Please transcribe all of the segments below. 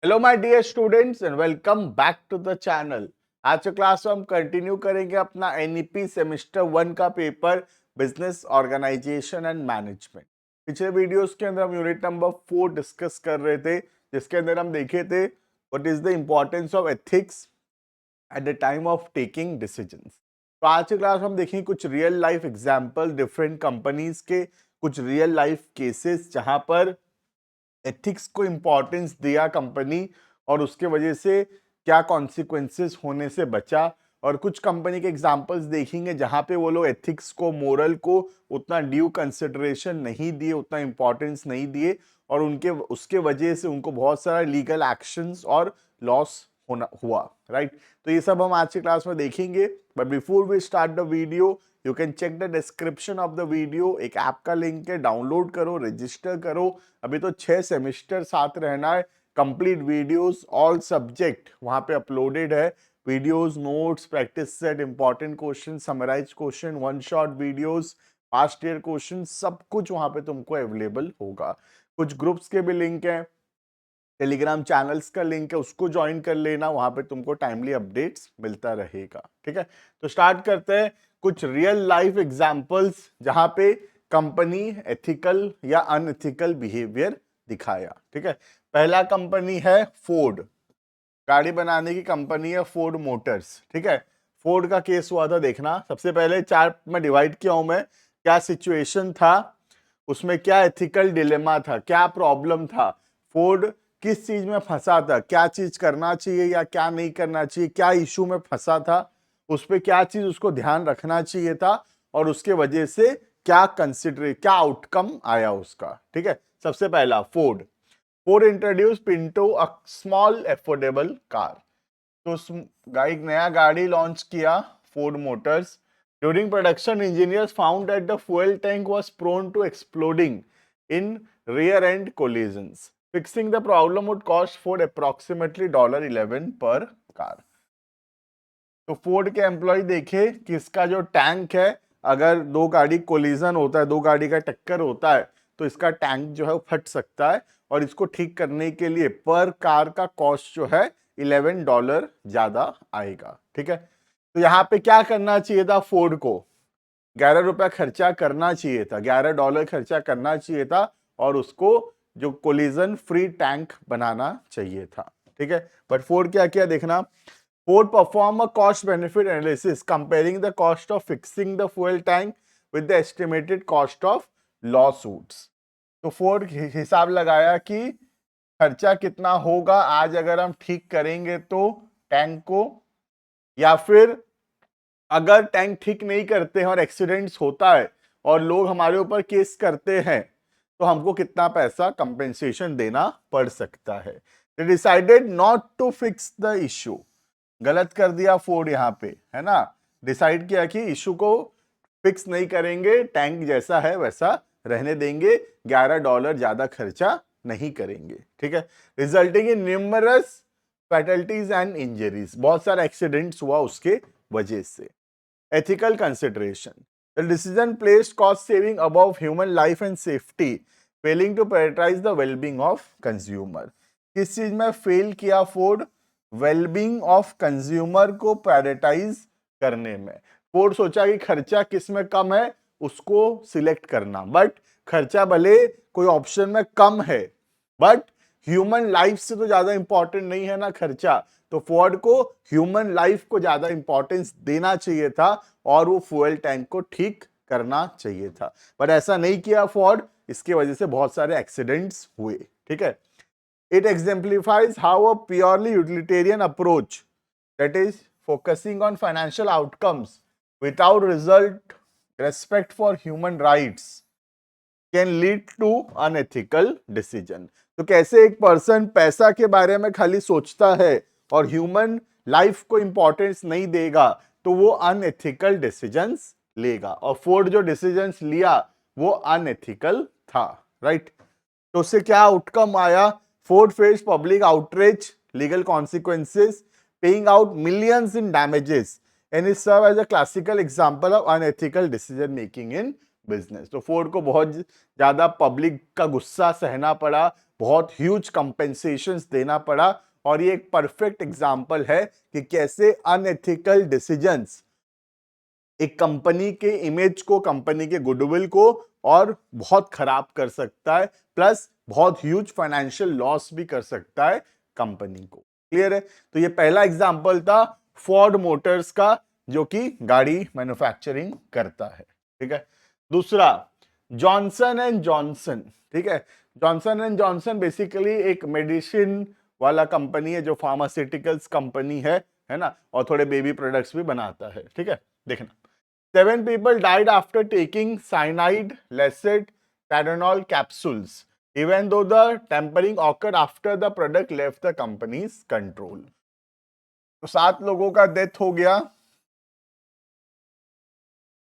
Hello my dear students and welcome back to the channel. आज के class में हम कंटिन्यू करेंगे अपना एनईपी सेमेस्टर 1 का paper business organisation and management. पिछले वीडियोस के अंदर हम यूनिट नंबर 4 डिस्कस कर रहे थे, जिसके अंदर हम देखे थे what is the importance of ethics at the time of taking decisions. तो आज के क्लास में हम देखेंगे कुछ real life example different companies के, कुछ रियल लाइफ केसेस जहां पर एथिक्स को इम्पोर्टेंस दिया कंपनी और उसके वजह से क्या कॉन्सिक्वेंसेस होने से बचा। और कुछ कंपनी के एग्जांपल्स देखेंगे जहां पे वो लोग एथिक्स को, मोरल को उतना ड्यू कंसिडरेशन नहीं दिए, उतना इम्पोर्टेंस नहीं दिए और उनके उसके वजह से उनको बहुत सारा लीगल एक्शंस और लॉस होना हुआ। राइट, तो ये सब हम आज की क्लास में देखेंगे। But before we start the video, you can check the description of the video. एक ऐप का लिंक है, डाउनलोड करो, रजिस्टर करो। अभी तो 6 सेमेस्टर साथ रहना है। कंप्लीट वीडियोस ऑल सब्जेक्ट वहां पे अपलोडेड है। Videos, notes, practice set, important question, summarise question, one shot videos, past year question, सब कुछ वहां पे तुमको अवेलेबल होगा। कुछ ग्रुप्स के भी लिंक है, टेलीग्राम चैनल्स का लिंक है, उसको ज्वाइन कर लेना, वहां पे तुमको टाइमली अपडेट्स मिलता रहेगा। ठीक है, तो स्टार्ट करते हैं कुछ रियल लाइफ एग्जांपल्स जहां पे कंपनी एथिकल या अनएथिकल बिहेवियर दिखाया। ठीक है, पहला कंपनी है फोर्ड। गाड़ी बनाने की कंपनी है फोर्ड मोटर्स। ठीक है, फोर्ड का केस हुआ था, देखना। सबसे पहले चार्ट में डिवाइड किया हूं मैं, क्या सिचुएशन था, उसमें क्या एथिकल डिलेमा था, क्या प्रॉब्लम था, फोर्ड किस चीज में फंसा था, क्या चीज करना चाहिए या क्या नहीं करना चाहिए, क्या इशू में फंसा था, उस पर क्या चीज उसको ध्यान रखना चाहिए था और उसके वजह से क्या कंसिडर, क्या आउटकम आया उसका। ठीक है, सबसे पहला Ford introduce Pinto, a small affordable car. तो एक नया गाड़ी लॉन्च किया Ford Motors. During production, engineers found that the fuel tank was prone to exploding in rear end collisions. Fixing the problem would cost Ford approximately $11 per car. तो Ford के employ देखे कि इसका जो टैंक है, अगर दो गाड़ी कोलिजन होता है, दो गाड़ी का टक्कर होता है, तो इसका टैंक जो है वो फट सकता है और इसको ठीक करने के लिए पर कार का कॉस्ट जो है $11 ज्यादा आएगा। ठीक है, तो यहाँ पे क्या करना चाहिए था फोर्ड को, $11 खर्चा करना चाहिए था, $11 खर्चा करना चाहिए था और उसको जो कोलिजन फ्री टैंक बनाना चाहिए था। ठीक है, बट फोर्ड क्या किया, देखना। Ford perform a cost benefit analysis comparing the cost of fixing the fuel tank with the estimated cost of lawsuits। तो फोर्ड हिसाब लगाया कि खर्चा कितना होगा आज अगर हम ठीक करेंगे तो टैंक को, या फिर अगर टैंक ठीक नहीं करते हैं और एक्सीडेंट्स होता है और लोग हमारे ऊपर केस करते हैं तो हमको कितना पैसा कंपेंसेशन देना पड़ सकता है। They decided not to fix the issue. गलत कर दिया फोर्ड यहाँ पे, है ना। डिसाइड किया कि इशू को फिक्स नहीं करेंगे, टैंक जैसा है वैसा रहने देंगे, $11 ज्यादा खर्चा नहीं करेंगे। ठीक है, resulting in numerous fatalities and injuries, बहुत सारा एक्सीडेंट्स हुआ उसके वजह से। Ethical consideration, the decision placed cost saving above human life and safety, failing to prioritise the wellbeing of consumer. किस चीज में फेल किया फोर्ड, वेलबींग ऑफ कंज्यूमर को प्रायोरिटाइज करने में। फोर्ड सोचा कि खर्चा किस में कम है उसको सिलेक्ट करना, बट खर्चा भले कोई ऑप्शन में कम है बट ह्यूमन लाइफ से तो ज्यादा इंपॉर्टेंट नहीं है ना खर्चा। तो फोर्ड को ह्यूमन लाइफ को ज्यादा इंपॉर्टेंस देना चाहिए था और वो फ्यूल टैंक को ठीक करना चाहिए था, बट ऐसा नहीं किया फोर्ड। इसके वजह से बहुत सारे एक्सीडेंट्स हुए। ठीक है, it exemplifies how a purely utilitarian approach, that is focusing on financial outcomes without result respect for human rights, can lead to unethical decision। तो कैसे एक पर्सन पैसा के बारे में खाली सोचता है और ह्यूमन लाइफ को इंपॉर्टेंस नहीं देगा तो वो अनएथिकल डिसीजंस लेगा, और फोर्ड जो डिसीजंस लिया वो अनएथिकल था। राइट, तो उससे क्या आउटकम आया, Ford faced public outrage, legal consequences, paying out millions in damages, and is served as a classical example of unethical decision making in business. तो फोर्ड को बहुत ज्यादा पब्लिक का गुस्सा सहना पड़ा, बहुत ह्यूज कंपेंसेशंस देना पड़ा, और ये एक परफेक्ट एग्जांपल है कि कैसे अनएथिकल डिसीजंस एक कंपनी के इमेज को, कंपनी के गुडविल को और बहुत खराब कर सकता है, प्लस बहुत ह्यूज फाइनेंशियल लॉस भी कर सकता है कंपनी को। क्लियर है? तो ये पहला एग्जांपल था फोर्ड मोटर्स का, जो कि गाड़ी मैन्युफैक्चरिंग करता है। ठीक है। दूसरा, जॉनसन एंड जॉनसन। ठीक है। जॉनसन एंड जॉनसन बेसिकली एक मेडिसिन वाला कंपनी है, जो फार्मास्यूटिकल्स कंपनी है ना, और थोड़े बेबी प्रोडक्ट्स भी बनाता है। ठीक है। देखना, 7 people died after taking cyanide, lacet, Tylenol capsules, even though the tampering occurred after the product left the company's control. तो 7 लोगों का डेथ हो गया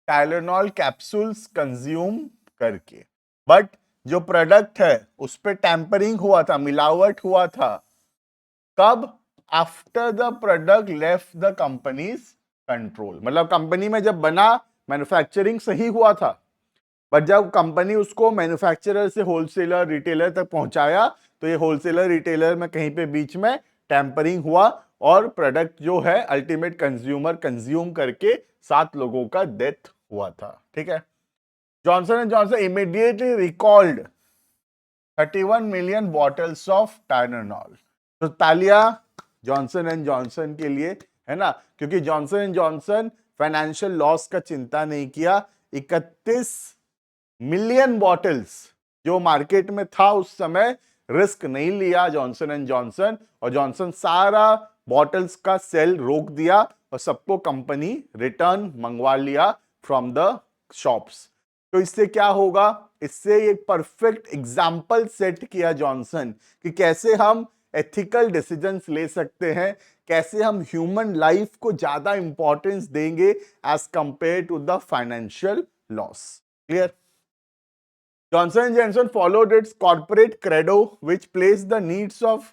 टाइलेनॉल कैप्सूल्स कंज्यूम करके, बट जो प्रोडक्ट है उस पे टैंपरिंग हुआ था, मिलावट हुआ था। कब? After the product left the companies control. मतलब कंपनी में जब बना, मैन्युफैक्चरिंग सही हुआ था, बट जब कंपनी उसको मैन्युफैक्चरर से होलसेलर रिटेलर तक पहुंचाया, तो ये होलसेलर रिटेलर में कहीं पे बीच में टैंपरिंग हुआ, और प्रोडक्ट जो है अल्टीमेट कंज्यूमर कंज्यूम करके 7 लोगों का डेथ हुआ था। ठीक है। Johnson and Johnson immediately recalled 31 million bottles of Tylenol. तो तालियां जॉनसन एंड जॉनसन के लिए, है ना, क्योंकि Johnson and Johnson financial loss का चिंता नहीं किया। 31 मिलियन बॉटल्स जो मार्केट में था उस समय, रिस्क नहीं लिया जॉनसन एंड जॉनसन, और जॉनसन सारा बॉटल्स का सेल रोक दिया और सबको कंपनी रिटर्न मंगवा लिया फ्रॉम द शॉप्स। तो इससे क्या होगा? इससे एक परफेक्ट एग्जाम्पल सेट किया जॉनसन कि कैसे हम एथिकल डिसीजंस ले सकते हैं, कैसे हम ह्यूमन लाइफ को ज्यादा इंपॉर्टेंस देंगे as compare to the financial loss. Clear? Johnson & Johnson followed its corporate credo, which placed the needs of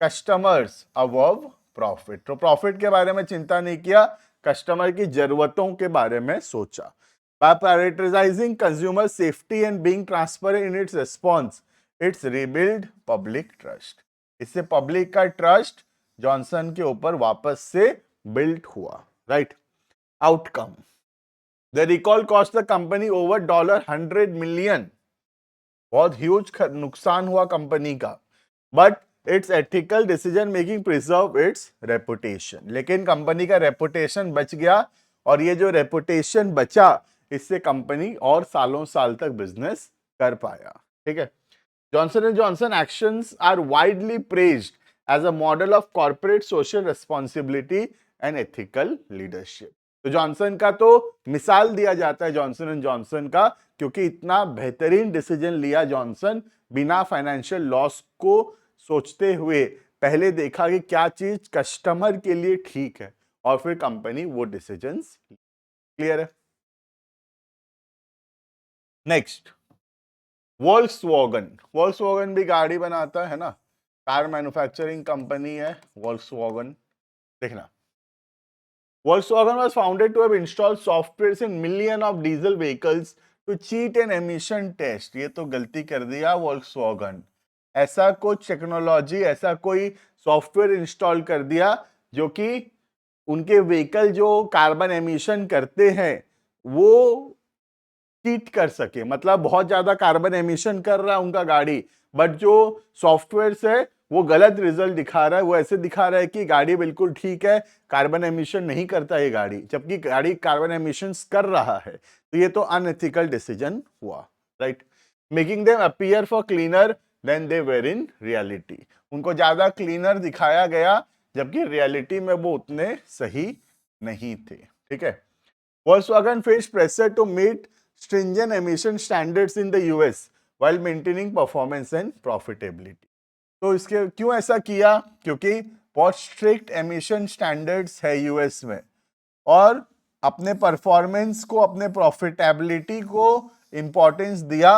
customers above profit. तो प्रॉफिट के बारे में चिंता नहीं किया, कस्टमर की जरूरतों के बारे में सोचा। By prioritizing consumer safety and being transparent in its response, it's rebuild public trust. इससे पब्लिक का ट्रस्ट जॉनसन के ऊपर वापस से बिल्ड हुआ। Right? Outcome, The recall cost the company over $100 million. बहुत ह्यूज नुकसान हुआ कंपनी का, but it's ethical decision making preserve it's reputation. लेकिन कंपनी का रेपुटेशन बच गया, और ये जो रेपुटेशन बचा, इससे कंपनी और सालों साल तक बिजनेस कर पाया। ठीक है। Johnson and Johnson actions are widely praised as a model of corporate social responsibility and ethical leadership. तो जॉनसन का तो मिसाल दिया जाता है जॉनसन एंड जॉनसन का, क्योंकि इतना बेहतरीन डिसीजन लिया जॉनसन, बिना फाइनेंशियल लॉस को सोचते हुए पहले देखा कि क्या चीज कस्टमर के लिए ठीक है, और फिर कंपनी वो डिसीजंस। क्लियर है? Next, Volkswagen. वोल्क्सवैगन भी गाड़ी बनाता है ना, कार मैन्युफैक्चरिंग कंपनी है वोल्क्सवैगन। देखना, Volkswagen was founded to have installed softwares in millions of diesel vehicles to cheat an emission test. ये तो गलती कर दिया Volkswagen। ऐसा कुछ टेक्नोलॉजी, ऐसा कोई सॉफ्टवेयर इंस्टॉल कर दिया जो कि उनके व्हीकल जो कार्बन एमिशन करते हैं वो चीट कर सके। मतलब बहुत ज्यादा कार्बन एमिशन कर रहा है उनका गाड़ी, बट जो सॉफ्टवेयर से वो गलत रिजल्ट दिखा रहा है, वो ऐसे दिखा रहा है कि गाड़ी बिल्कुल ठीक है, कार्बन एमिशन नहीं करता ये गाड़ी, जबकि गाड़ी कार्बन एमिशन कर रहा है। तो ये तो अनएथिकल डिसीजन हुआ। Right? Making them appear for cleaner than they were in reality. उनको ज्यादा क्लीनर दिखाया गया, जबकि रियलिटी में वो उतने सही नहीं थे। ठीक है। Volkswagen faced pressure to meet stringent emission standards in the US while maintaining performance and profitability. तो इसके क्यों ऐसा किया? क्योंकि बहुत स्ट्रिक्ट एमिशन स्टैंडर्ड्स है यूएस में, और अपने परफॉर्मेंस को, अपने प्रॉफिटेबिलिटी को इंपॉर्टेंस दिया,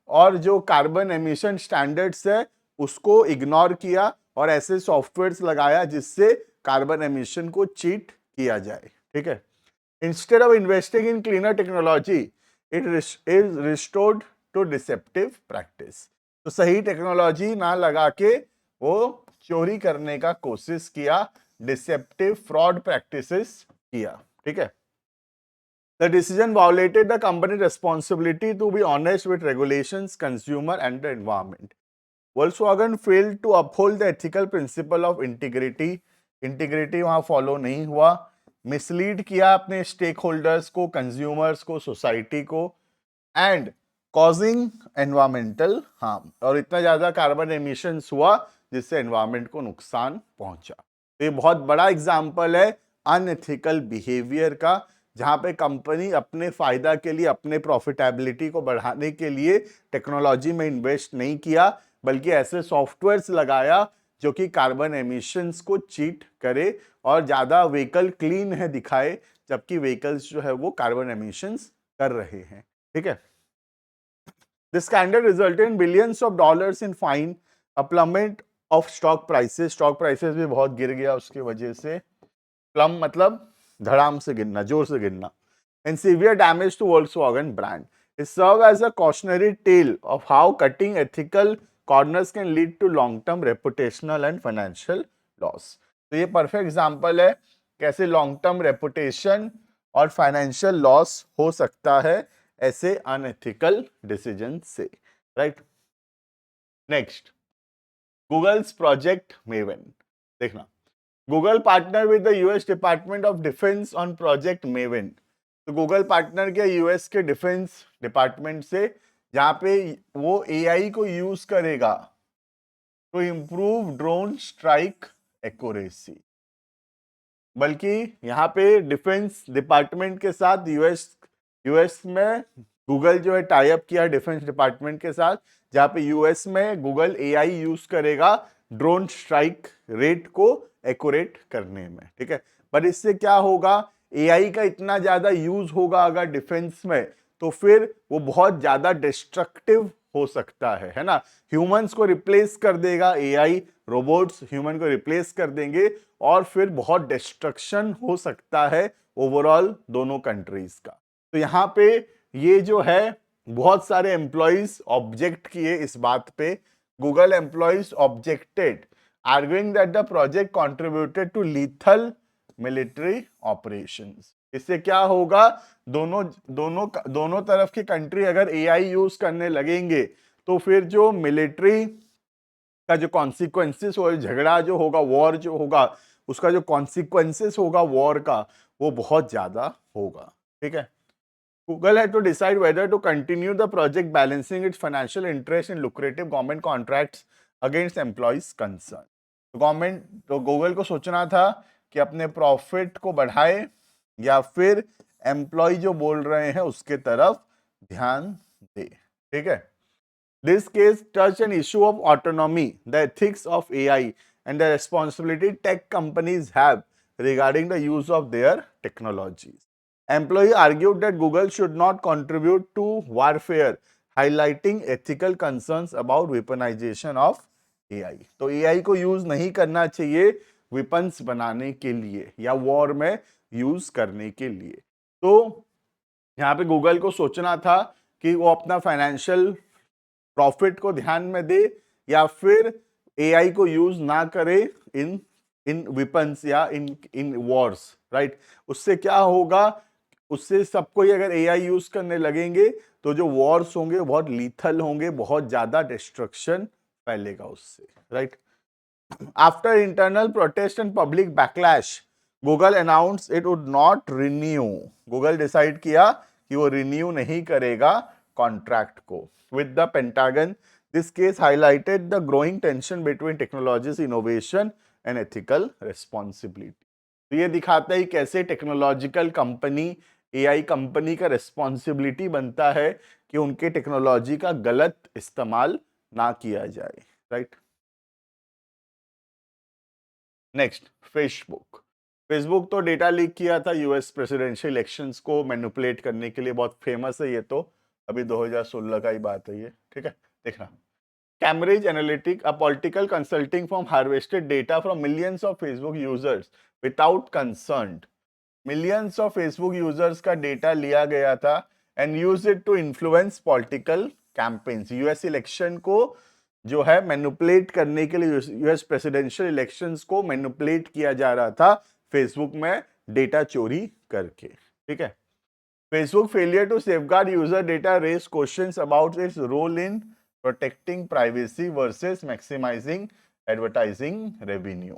और जो कार्बन एमिशन स्टैंडर्ड्स है उसको इग्नोर किया, और ऐसे सॉफ्टवेयर्स लगाया जिससे कार्बन एमिशन को चीट किया जाए। ठीक है। Instead of investing in cleaner technology, it is restored to deceptive practice. तो सही टेक्नोलॉजी ना लगा के वो चोरी करने का कोशिश किया, डिसेप्टिव फ्रॉड प्रैक्टिसेस किया। ठीक है। The decision violated the company responsibility to be honest with regulations, consumer and the environment. Volkswagen failed to uphold the ethical principle of integrity। Integrity वहां फॉलो नहीं हुआ, मिसलीड किया अपने स्टेक होल्डर्स को, consumers को, सोसाइटी को, and causing environmental harm. और इतना ज्यादा कार्बन एमिशंस हुआ जिससे एनवायरमेंट को नुकसान पहुंचा। तो ये बहुत बड़ा एग्जाम्पल है अनएथिकल बिहेवियर का, जहां पे कंपनी अपने फायदा के लिए, अपने प्रॉफिटेबिलिटी को बढ़ाने के लिए टेक्नोलॉजी में इन्वेस्ट नहीं किया, बल्कि ऐसे सॉफ्टवेयर्स लगाया जो कि कार्बन एमिशंस को चीट करे और ज्यादा व्हीकल क्लीन है दिखाए, जबकि व्हीकल्स जो है वो कार्बन एमिशंस कर रहे हैं। ठीक है। This scandal resulted in billions of dollars in fine, a plummet of stock prices. Stock prices भी बहुत गिर गया उसकी वजह से। प्लम मतलब धड़ाम से गिरना, जोर से गिरना। And severe damage to Volkswagen brand. It serves as a cautionary tale of how cutting ethical corners can lead to long-term reputational and financial loss. तो ये परफेक्ट एग्जांपल है कैसे लॉन्ग टर्म रेपुटेशन और फाइनेंशियल लॉस हो सकता है ऐसे unethical decision से। Right. Next, Google's project Maven. देखना, Google partner with the US department of defence on project Maven. तो गूगल पार्टनर किया यूएस के डिफेंस डिपार्टमेंट से, जहां पे वो एआई को यूज करेगा to improve drone strike accuracy. बल्कि यहाँ पे डिफेंस डिपार्टमेंट के साथ यूएस में गूगल जो है टाई अप किया डिफेंस डिपार्टमेंट के साथ, जहां पे यूएस में गूगल एआई यूज करेगा ड्रोन स्ट्राइक रेट को एक्यूरेट करने में। ठीक है। पर इससे क्या होगा, एआई का इतना ज्यादा यूज होगा अगर डिफेंस में, तो फिर वो बहुत ज्यादा डिस्ट्रक्टिव हो सकता है ना। ह्यूमंस को रिप्लेस कर देगा एआई, रोबोट्स ह्यूमन को रिप्लेस कर देंगे और फिर बहुत डिस्ट्रक्शन हो सकता है ओवरऑल दोनों कंट्रीज का। तो यहाँ पे ये जो है बहुत सारे एम्प्लॉइज ऑब्जेक्ट किए इस बात पे। Google employees objected, arguing that the project contributed to lethal military operations. इससे क्या होगा, दोनों तरफ की कंट्री अगर एआई यूज करने लगेंगे तो फिर जो मिलिट्री का जो कॉन्सिक्वेंसेस हो, झगड़ा जो होगा, वॉर जो होगा, उसका जो कॉन्सिक्वेंसेस होगा वॉर का, वो बहुत ज्यादा होगा। ठीक है। Google had to decide whether to continue the project, balancing its financial interest in lucrative government contracts against employees' concern. तो गवर्नमेंट, तो गूगल को सोचना था कि अपने प्रॉफिट को बढ़ाए या फिर एम्प्लॉय जो बोल रहे हैं उसके तरफ ध्यान दे। ठीक है। This case touched an issue of autonomy, the ethics of AI, and the responsibility tech companies have regarding the use of their technologies. Employee argued that Google should not contribute to warfare, highlighting ethical concerns about weaponization of AI. तो AI को use नहीं करना चाहिए weapons बनाने के लिए या war में यूज करने के लिए। तो यहाँ पे गूगल को सोचना था कि वो अपना फाइनेंशियल प्रॉफिट को ध्यान में दे या फिर एआई को यूज ना करे इन इन वेपन्स या इन वॉर्स। राइट। उससे क्या होगा, उससे सबको ही अगर एआई यूज करने लगेंगे तो जो वॉर्स होंगे बहुत लीथल होंगे, बहुत ज्यादा डिस्ट्रक्शन फैलेगा उससे। Right. After internal protest and public backlash, Google announce it would not renew. Google decide किया कि वो रिन्यू नहीं करेगा कॉन्ट्रैक्ट को with the Pentagon. This case highlighted the growing tension between technology's innovation and ethical responsibility. तो ये दिखाता है कैसे टेक्नोलॉजिकल कंपनी, एआई कंपनी का रिस्पॉन्सिबिलिटी बनता है कि उनके टेक्नोलॉजी का गलत इस्तेमाल ना किया जाए। राइट। Next, Facebook. फेसबुक तो डेटा लीक किया था यूएस प्रेसिडेंशियल इलेक्शंस को मैनिपुलेट करने के लिए, बहुत फेमस है ये तो, अभी 2016 का ही बात है ये। ठीक है। देखना, Cambridge Analytic, a political consulting firm, harvested data from millions of Facebook users without concern. Millions of Facebook users का डेटा लिया गया था and use it to influence political campaigns. US election को जो है मैनिपुलेट करने के लिए, यूएस प्रेसिडेंशियल इलेक्शंस को मैनिपुलेट किया जा रहा था फेसबुक में डेटा चोरी करके। ठीक है। Facebook failure to safeguard user data raise questions about its role in protecting privacy versus maximizing advertising revenue.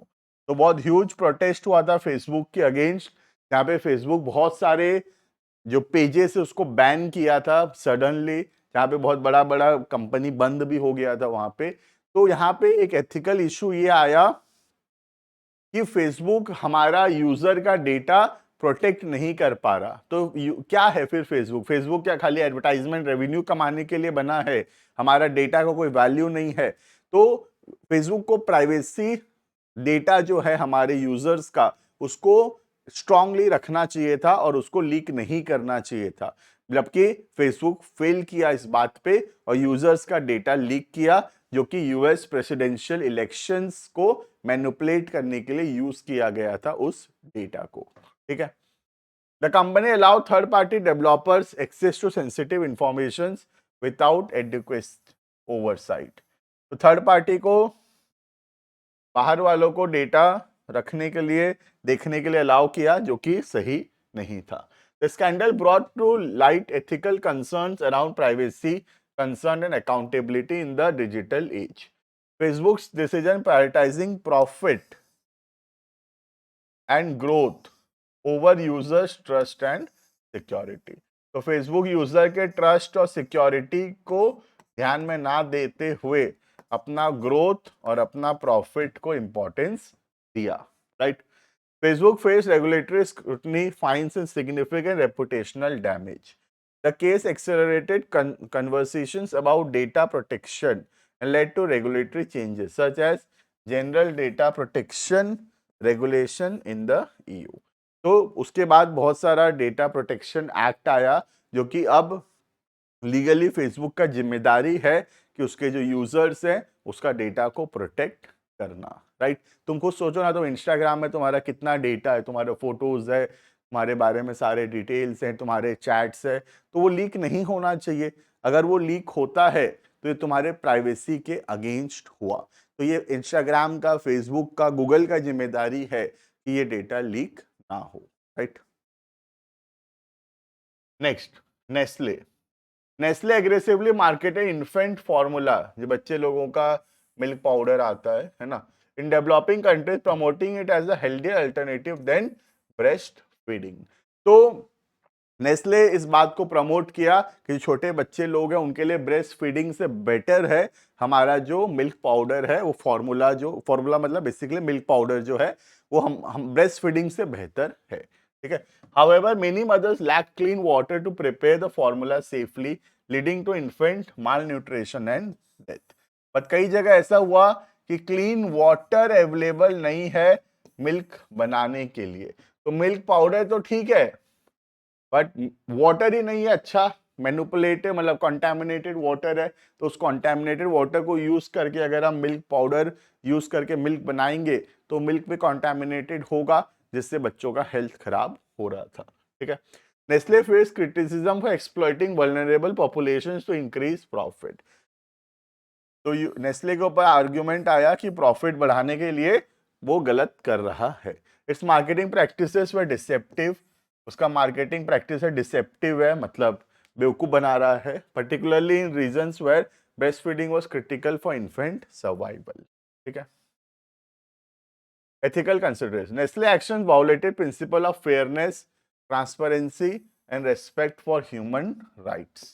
तो बहुत ह्यूज प्रोटेस्ट हुआ था फेसबुक के अगेंस्ट, जहाँ पे फेसबुक बहुत सारे जो पेजेस है उसको बैन किया था सडनली, जहाँ पे बहुत बड़ा बड़ा कंपनी बंद भी हो गया था वहां पे। तो यहाँ पे एक एथिकल इशू ये आया कि फेसबुक हमारा यूजर का डेटा प्रोटेक्ट नहीं कर पा रहा। तो क्या है फिर फेसबुक? फेसबुक क्या खाली एडवर्टाइजमेंट रेवेन्यू कमाने के लिए बना है? हमारा डेटा का कोई वैल्यू नहीं है? तो फेसबुक को प्राइवेसी डेटा जो है हमारे यूजर्स का, उसको स्ट्रांगली रखना चाहिए था और उसको लीक नहीं करना चाहिए था। जबकि फेसबुक फेल किया इस बात पे और यूजर्स का डेटा लीक किया, जो कि यूएस प्रेसिडेंशियल इलेक्शंस को मैनिपुलेट करने के लिए यूज किया गया था उस डेटा को। ठीक है। The company allow third party developers access to sensitive information without adequate oversight. तो थर्ड पार्टी को, बाहर वालों को डेटा रखने के लिए, देखने के लिए अलाउ किया, जो कि सही नहीं था। The scandal brought to light ethical concerns around privacy, concern and accountability in the digital age. Facebook's decision prioritizing profit and growth over users trust and security. तो Facebook यूजर के ट्रस्ट और security को ध्यान में ना देते हुए अपना ग्रोथ और अपना प्रॉफिट को इंपॉर्टेंस दिया। Right. Facebook faced regulatory scrutiny, fines, and significant reputational damage. The case accelerated conversations about data protection and led to regulatory changes, such as General Data Protection Regulation in the EU. तो उसके बाद बहुत सारा data protection act आया, जो कि अब legally Facebook का जिम्मेदारी है कि उसके जो यूजर्स हैं उसका डेटा को प्रोटेक्ट करना। राइट। तुम खुद सोचो ना, तो इंस्टाग्राम में तुम्हारा कितना डेटा है, तुम्हारे फोटोज है, तुम्हारे बारे में सारे डिटेल्स हैं, तुम्हारे चैट्स है, तो वो लीक नहीं होना चाहिए। अगर वो लीक होता है तो ये तुम्हारे प्राइवेसी के अगेंस्ट हुआ। तो ये इंस्टाग्राम का, फेसबुक का, गूगल का जिम्मेदारी है कि ये डेटा लीक ना हो। Right. Next, Nestle. Nestle aggressively marketed infant formula, जो बच्चे लोगों का मिल्क पाउडर आता है ना, in developing countries, promoting it as a healthy alternative than breast feeding. तो नेस्ले इस बात को प्रमोट किया कि छोटे बच्चे लोग हैं उनके लिए ब्रेस्ट फीडिंग से बेटर है हमारा जो मिल्क पाउडर है, वो फॉर्मूला, जो फॉर्मूला मतलब बेसिकली मिल्क पाउडर जो है, वो हम ब्रेस्ट फीडिंग से बेहतर है। ठीक है। However, many mothers lack clean water to prepare the formula safely, leading to infant malnutrition and death. but कई जगह ऐसा हुआ कि क्लीन वाटर अवेलेबल नहीं है मिल्क बनाने के लिए। तो मिल्क पाउडर तो ठीक है, बट वाटर ही नहीं है अच्छा, मैनिपुलेटेड मतलब कंटामिनेटेड वाटर है। तो उस कंटामिनेटेड वाटर को यूज करके अगर हम मिल्क पाउडर यूज करके मिल्क बनाएंगे तो मिल्क भी कंटामिनेटेड होगा, जिससे बच्चों का हेल्थ खराब हो रहा था। ठीक है। Nestle face criticism for exploiting vulnerable populations to increase profit. तो नेस्ले के ऊपर आर्ग्यूमेंट आया कि प्रॉफिट बढ़ाने के लिए वो गलत कर रहा है। Its marketing practices were deceptive. उसका मार्केटिंग प्रैक्टिस है डिसेप्टिव है, मतलब बेवकूफ बना रहा है, particularly in regions where breast feeding was critical for infant survival. ठीक है। Ethical consideration. Nestle actions violated principle of fairness, transparency, and respect for human rights,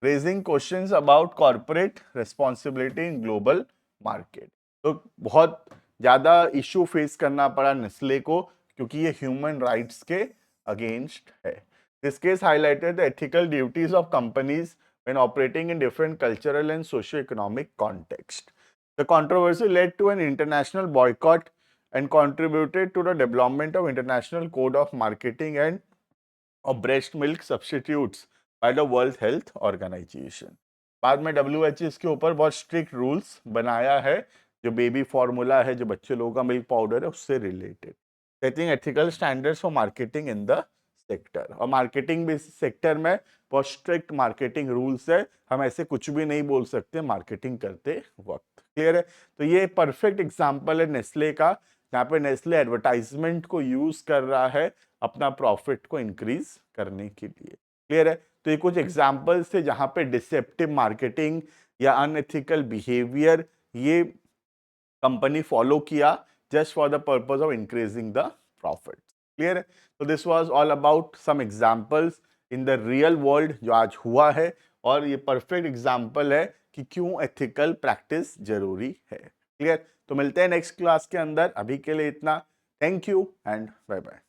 raising questions about corporate responsibility in global market. तो बहुत ज्यादा issue face करना पड़ा Nestle को, क्योंकि ये ह्यूमन राइट्स के अगेंस्ट है। This case highlighted the ethical duties of companies when operating in different cultural and socio-economic context. The controversy led to an international boycott and contributed to the development of international code of marketing and of breast milk substitutes by the World Health Organization. बाद में WHO इसके ऊपर बहुत strict rules बनाया है, जो baby formula है, जो बच्चे लोगों का मिल्क पाउडर है, उससे related, setting ethical standards for marketing in the sector, और मार्केटिंग बेसिस सेक्टर में बहुत स्ट्रिक्ट मार्केटिंग रूल्स है, हम ऐसे कुछ भी नहीं बोल सकते मार्केटिंग करते वक्त। क्लियर है? तो ये परफेक्ट एग्जांपल है नेस्ले का, जहाँ पे नेस्ले एडवर्टाइजमेंट को यूज कर रहा है अपना प्रॉफिट को इंक्रीज करने के लिए। क्लियर है? तो ये कुछ एग्जांपल्स थे जहाँ पे डिसेप्टिव मार्केटिंग या अनएथिकल बिहेवियर ये कंपनी फॉलो किया just for the purpose of increasing the profit. Clear है? So this was all about some examples in the real world जो आज हुआ है, और ये परफेक्ट एग्जाम्पल है कि क्यों एथिकल प्रैक्टिस जरूरी है। क्लियर? तो मिलते हैं नेक्स्ट क्लास के अंदर, अभी के लिए इतना। Thank you and bye bye.